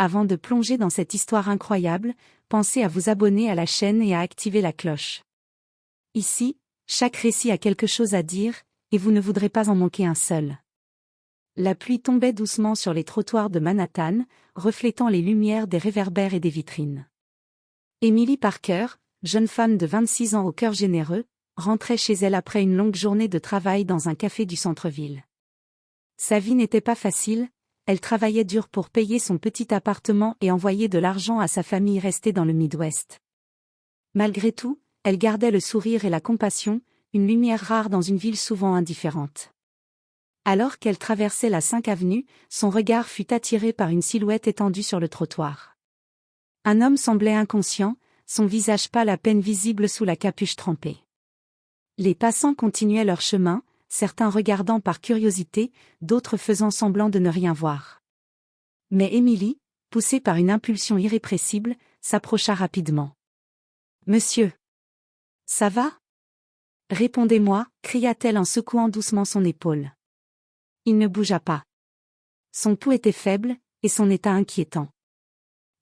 avant de plonger dans cette histoire incroyable, pensez à vous abonner à la chaîne et à activer la cloche. Ici, chaque récit a quelque chose à dire, et vous ne voudrez pas en manquer un seul. La pluie tombait doucement sur les trottoirs de Manhattan, reflétant les lumières des réverbères et des vitrines. Emily Parker, jeune femme de 26 ans au cœur généreux, rentrait chez elle après une longue journée de travail dans un café du centre-ville. Sa vie n'était pas facile, elle travaillait dur pour payer son petit appartement et envoyer de l'argent à sa famille restée dans le Midwest. Malgré tout, elle gardait le sourire et la compassion, une lumière rare dans une ville souvent indifférente. Alors qu'elle traversait la 5 avenue, son regard fut attiré par une silhouette étendue sur le trottoir. Un homme semblait inconscient, son visage pâle à peine visible sous la capuche trempée. Les passants continuaient leur chemin, certains regardant par curiosité, d'autres faisant semblant de ne rien voir. Mais Emily, poussée par une impulsion irrépressible, s'approcha rapidement. « Monsieur! Ça va ? Répondez-moi, cria-t-elle en secouant doucement son épaule. Il ne bougea pas. Son pouls était faible, et son état inquiétant.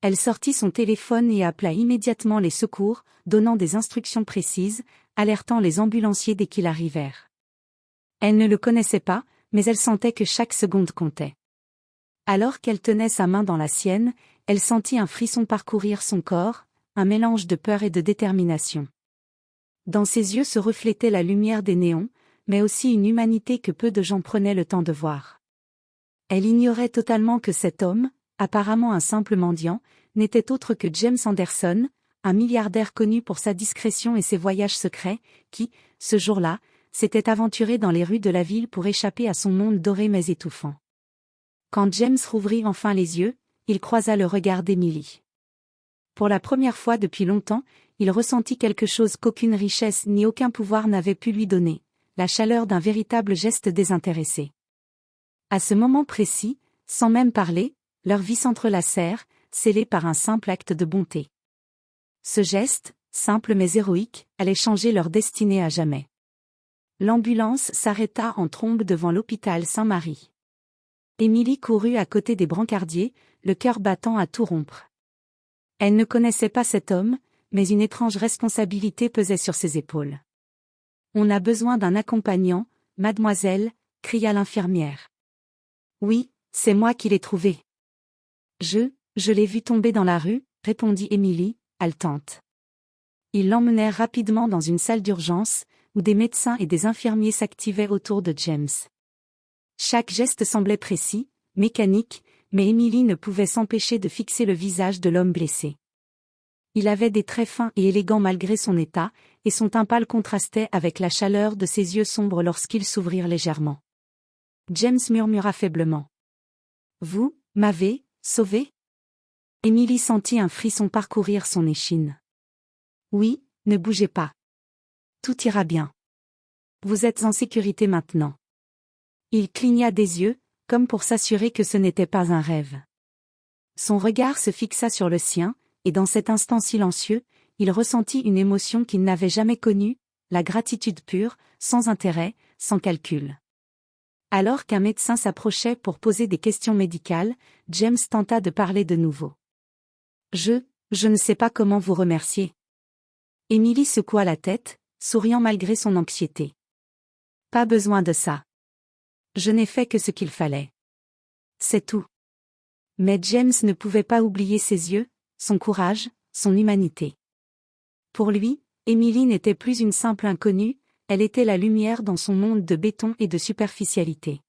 Elle sortit son téléphone et appela immédiatement les secours, donnant des instructions précises, alertant les ambulanciers dès qu'ils arrivèrent. Elle ne le connaissait pas, mais elle sentait que chaque seconde comptait. Alors qu'elle tenait sa main dans la sienne, elle sentit un frisson parcourir son corps, un mélange de peur et de détermination. Dans ses yeux se reflétait la lumière des néons, mais aussi une humanité que peu de gens prenaient le temps de voir. Elle ignorait totalement que cet homme, apparemment un simple mendiant, n'était autre que James Anderson, un milliardaire connu pour sa discrétion et ses voyages secrets, qui, ce jour-là, s'était aventuré dans les rues de la ville pour échapper à son monde doré mais étouffant. Quand James rouvrit enfin les yeux, il croisa le regard d'Emily. Pour la première fois depuis longtemps, il ressentit quelque chose qu'aucune richesse ni aucun pouvoir n'avait pu lui donner, la chaleur d'un véritable geste désintéressé. À ce moment précis, sans même parler, leurs vies s'entrelacèrent, scellées par un simple acte de bonté. Ce geste, simple mais héroïque, allait changer leur destinée à jamais. L'ambulance s'arrêta en trombe devant l'hôpital Saint-Marie. Emily courut à côté des brancardiers, le cœur battant à tout rompre. Elle ne connaissait pas cet homme, mais une étrange responsabilité pesait sur ses épaules. « On a besoin d'un accompagnant, mademoiselle », cria l'infirmière. « Oui, c'est moi qui l'ai trouvé. »« Je l'ai vu tomber dans la rue », répondit Emily, haletante. Ils l'emmenèrent rapidement dans une salle d'urgence, où des médecins et des infirmiers s'activaient autour de James. Chaque geste semblait précis, mécanique, mais Emily ne pouvait s'empêcher de fixer le visage de l'homme blessé. Il avait des traits fins et élégants malgré son état, et son teint pâle contrastait avec la chaleur de ses yeux sombres lorsqu'ils s'ouvrirent légèrement. James murmura faiblement. « Vous, m'avez sauvé ?» Emily sentit un frisson parcourir son échine. « Oui, ne bougez pas. Tout ira bien. Vous êtes en sécurité maintenant. » Il cligna des yeux, comme pour s'assurer que ce n'était pas un rêve. Son regard se fixa sur le sien, et dans cet instant silencieux, il ressentit une émotion qu'il n'avait jamais connue, la gratitude pure, sans intérêt, sans calcul. Alors qu'un médecin s'approchait pour poser des questions médicales, James tenta de parler de nouveau. « Je ne sais pas comment vous remercier. » Emily secoua la tête, souriant malgré son anxiété. « Pas besoin de ça. Je n'ai fait que ce qu'il fallait. C'est tout. » Mais James ne pouvait pas oublier ses yeux, son courage, son humanité. Pour lui, Emily n'était plus une simple inconnue, elle était la lumière dans son monde de béton et de superficialité.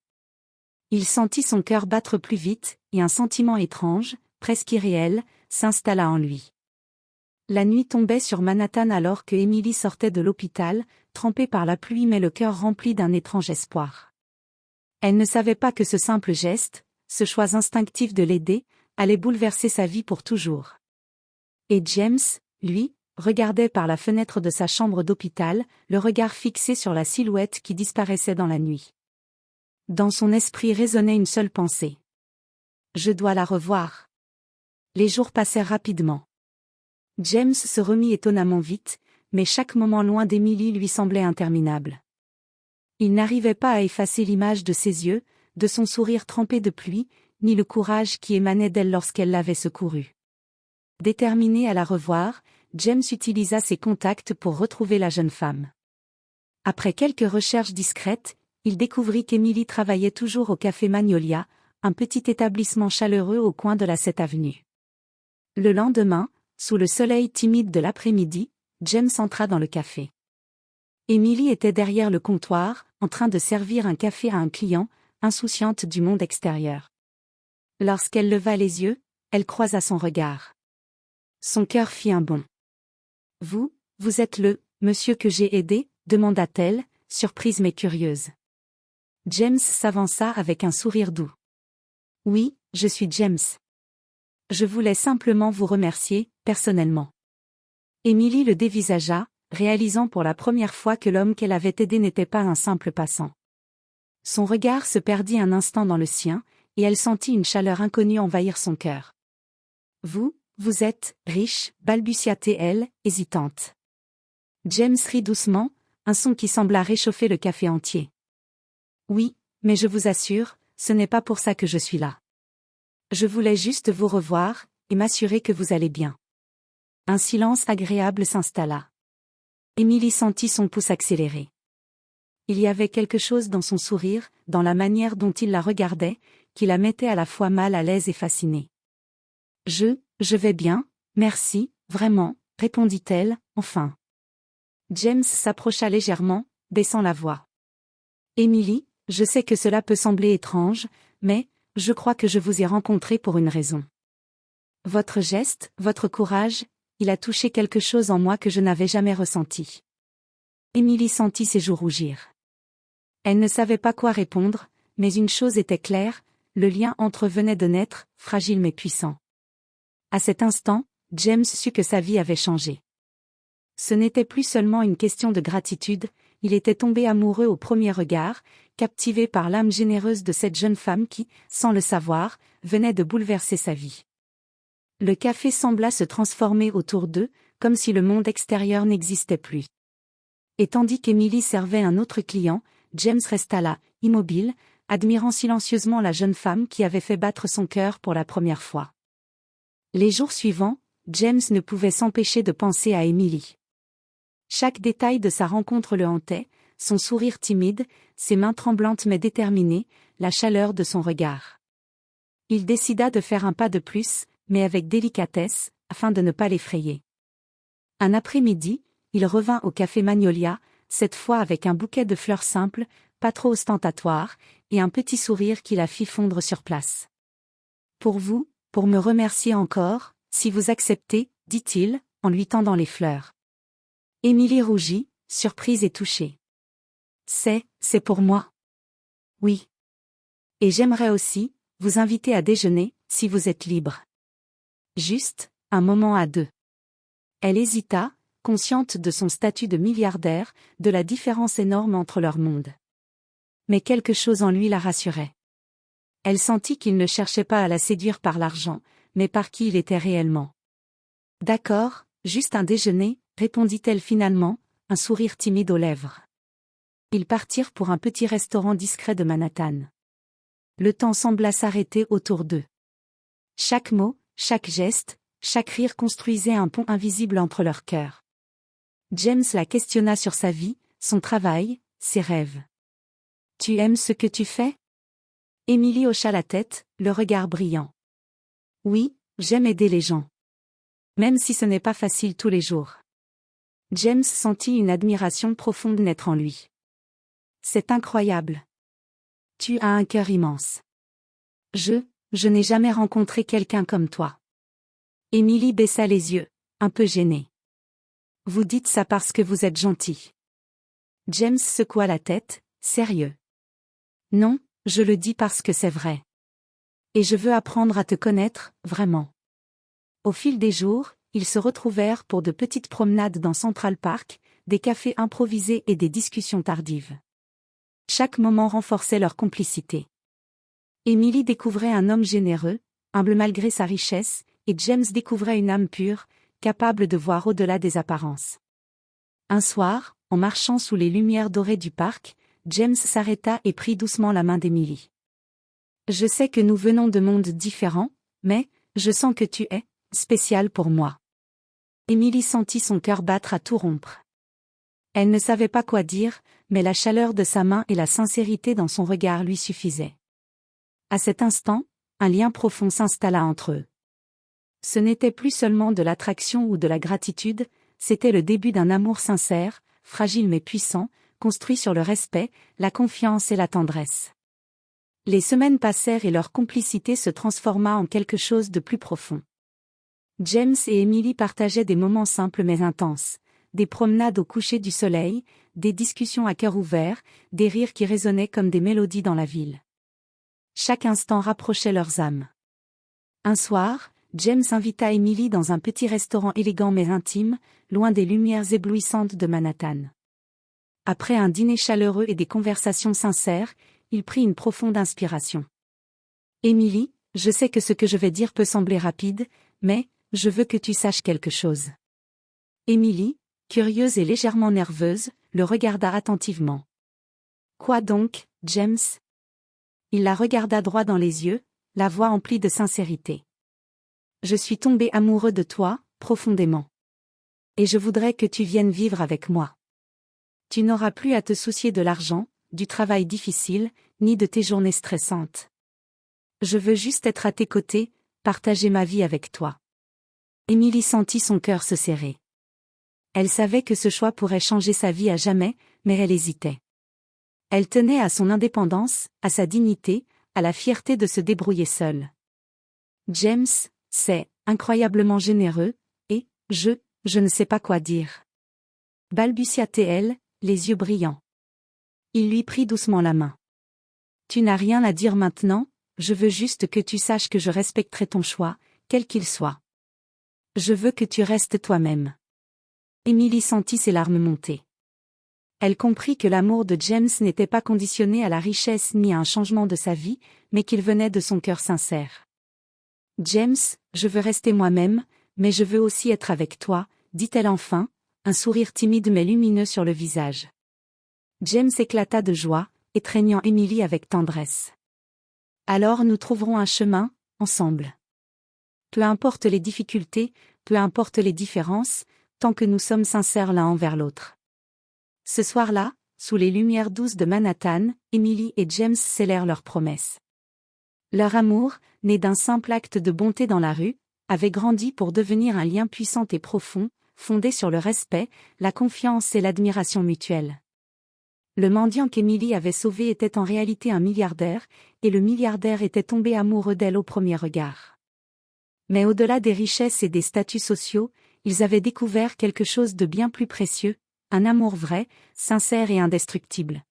Il sentit son cœur battre plus vite, et un sentiment étrange, presque irréel, s'installa en lui. La nuit tombait sur Manhattan alors que Emily sortait de l'hôpital, trempée par la pluie mais le cœur rempli d'un étrange espoir. Elle ne savait pas que ce simple geste, ce choix instinctif de l'aider, allait bouleverser sa vie pour toujours. Et James, lui, regardait par la fenêtre de sa chambre d'hôpital, le regard fixé sur la silhouette qui disparaissait dans la nuit. Dans son esprit résonnait une seule pensée. « Je dois la revoir. » Les jours passèrent rapidement. James se remit étonnamment vite, mais chaque moment loin d'Emily lui semblait interminable. Il n'arrivait pas à effacer l'image de ses yeux, de son sourire trempé de pluie, ni le courage qui émanait d'elle lorsqu'elle l'avait secouru. Déterminé à la revoir, James utilisa ses contacts pour retrouver la jeune femme. Après quelques recherches discrètes, il découvrit qu'Emily travaillait toujours au Café Magnolia, un petit établissement chaleureux au coin de la 7th Avenue. Le lendemain, sous le soleil timide de l'après-midi, James entra dans le café. Emily était derrière le comptoir, en train de servir un café à un client, insouciante du monde extérieur. Lorsqu'elle leva les yeux, elle croisa son regard. Son cœur fit un bond. « Vous êtes le monsieur que j'ai aidé ?» demanda-t-elle, surprise mais curieuse. James s'avança avec un sourire doux. « Oui, je suis James. Je voulais simplement vous remercier, personnellement. » Emily le dévisagea, réalisant pour la première fois que l'homme qu'elle avait aidé n'était pas un simple passant. Son regard se perdit un instant dans le sien, et elle sentit une chaleur inconnue envahir son cœur. « Vous êtes riche » balbutia-t-elle, hésitante. James rit doucement, un son qui sembla réchauffer le café entier. « Oui, mais je vous assure, ce n'est pas pour ça que je suis là. Je voulais juste vous revoir, et m'assurer que vous allez bien. » Un silence agréable s'installa. Emily sentit son pouce accélérer. Il y avait quelque chose dans son sourire, dans la manière dont il la regardait, qui la mettait à la fois mal à l'aise et fascinée. « Je vais bien, merci, vraiment, » répondit-elle, enfin. James s'approcha légèrement, baissant la voix. « Emily, je sais que cela peut sembler étrange, mais, je crois que je vous ai rencontrée pour une raison. Votre geste, votre courage, il a touché quelque chose en moi que je n'avais jamais ressenti. » Emily sentit ses joues rougir. Elle ne savait pas quoi répondre, mais une chose était claire, le lien entre eux venait de naître, fragile mais puissant. À cet instant, James sut que sa vie avait changé. Ce n'était plus seulement une question de gratitude, il était tombé amoureux au premier regard, captivé par l'âme généreuse de cette jeune femme qui, sans le savoir, venait de bouleverser sa vie. Le café sembla se transformer autour d'eux, comme si le monde extérieur n'existait plus. Et tandis qu'Emily servait un autre client, James resta là, immobile, admirant silencieusement la jeune femme qui avait fait battre son cœur pour la première fois. Les jours suivants, James ne pouvait s'empêcher de penser à Emily. Chaque détail de sa rencontre le hantait, son sourire timide, ses mains tremblantes mais déterminées, la chaleur de son regard. Il décida de faire un pas de plus, mais avec délicatesse, afin de ne pas l'effrayer. Un après-midi, il revint au Café Magnolia, cette fois avec un bouquet de fleurs simples, pas trop ostentatoires, et un petit sourire qui la fit fondre sur place. « Pour me remercier encore, si vous acceptez, » dit-il, en lui tendant les fleurs. Emily rougit, surprise et touchée. « C'est pour moi. »« Oui. Et j'aimerais aussi, vous inviter à déjeuner, si vous êtes libre. » Juste, un moment à deux. Elle hésita, consciente de son statut de milliardaire, de la différence énorme entre leurs mondes. Mais quelque chose en lui la rassurait. Elle sentit qu'il ne cherchait pas à la séduire par l'argent, mais par qui il était réellement. « D'accord, juste un déjeuner, » répondit-elle finalement, un sourire timide aux lèvres. Ils partirent pour un petit restaurant discret de Manhattan. Le temps sembla s'arrêter autour d'eux. Chaque mot, chaque geste, chaque rire construisait un pont invisible entre leurs cœurs. James la questionna sur sa vie, son travail, ses rêves. « Tu aimes ce que tu fais ?» Emily hocha la tête, le regard brillant. « Oui, j'aime aider les gens. Même si ce n'est pas facile tous les jours. » James sentit une admiration profonde naître en lui. « C'est incroyable. Tu as un cœur immense. Je n'ai jamais rencontré quelqu'un comme toi. » Emily baissa les yeux, un peu gênée. « Vous dites ça parce que vous êtes gentil. » James secoua la tête, sérieux. « Non, je le dis parce que c'est vrai. Et je veux apprendre à te connaître, vraiment. » Au fil des jours, ils se retrouvèrent pour de petites promenades dans Central Park, des cafés improvisés et des discussions tardives. Chaque moment renforçait leur complicité. Emily découvrait un homme généreux, humble malgré sa richesse, et James découvrait une âme pure, capable de voir au-delà des apparences. Un soir, en marchant sous les lumières dorées du parc, James s'arrêta et prit doucement la main d'Emily. Je sais que nous venons de mondes différents, mais, je sens que tu es spécial pour moi. Émilie sentit son cœur battre à tout rompre. Elle ne savait pas quoi dire, mais la chaleur de sa main et la sincérité dans son regard lui suffisaient. À cet instant, un lien profond s'installa entre eux. Ce n'était plus seulement de l'attraction ou de la gratitude, c'était le début d'un amour sincère, fragile mais puissant, construit sur le respect, la confiance et la tendresse. Les semaines passèrent et leur complicité se transforma en quelque chose de plus profond. James et Emily partageaient des moments simples mais intenses, des promenades au coucher du soleil, des discussions à cœur ouvert, des rires qui résonnaient comme des mélodies dans la ville. Chaque instant rapprochait leurs âmes. Un soir, James invita Emily dans un petit restaurant élégant mais intime, loin des lumières éblouissantes de Manhattan. Après un dîner chaleureux et des conversations sincères, il prit une profonde inspiration. « Emily, je sais que ce que je vais dire peut sembler rapide, mais, je veux que tu saches quelque chose. » Emily, curieuse et légèrement nerveuse, le regarda attentivement. « Quoi donc, James ?» Il la regarda droit dans les yeux, la voix emplie de sincérité. « Je suis tombé amoureux de toi, profondément. Et je voudrais que tu viennes vivre avec moi. Tu n'auras plus à te soucier de l'argent, du travail difficile, ni de tes journées stressantes. Je veux juste être à tes côtés, partager ma vie avec toi. » Emily sentit son cœur se serrer. Elle savait que ce choix pourrait changer sa vie à jamais, mais elle hésitait. Elle tenait à son indépendance, à sa dignité, à la fierté de se débrouiller seule. James, c'est incroyablement généreux, et je ne sais pas quoi dire. Balbutia-t-elle, les yeux brillants. Il lui prit doucement la main. Tu n'as rien à dire maintenant, je veux juste que tu saches que je respecterai ton choix, quel qu'il soit. Je veux que tu restes toi-même. Emily sentit ses larmes monter. Elle comprit que l'amour de James n'était pas conditionné à la richesse ni à un changement de sa vie, mais qu'il venait de son cœur sincère. James, je veux rester moi-même, mais je veux aussi être avec toi, dit-elle enfin, un sourire timide mais lumineux sur le visage. James éclata de joie, étreignant Emily avec tendresse. Alors nous trouverons un chemin, ensemble. Peu importe les difficultés, peu importe les différences, tant que nous sommes sincères l'un envers l'autre. Ce soir-là, sous les lumières douces de Manhattan, Emily et James scellèrent leur promesse. Leur amour, né d'un simple acte de bonté dans la rue, avait grandi pour devenir un lien puissant et profond, fondé sur le respect, la confiance et l'admiration mutuelle. Le mendiant qu'Emily avait sauvé était en réalité un milliardaire, et le milliardaire était tombé amoureux d'elle au premier regard. Mais au-delà des richesses et des statuts sociaux, ils avaient découvert quelque chose de bien plus précieux, un amour vrai, sincère et indestructible.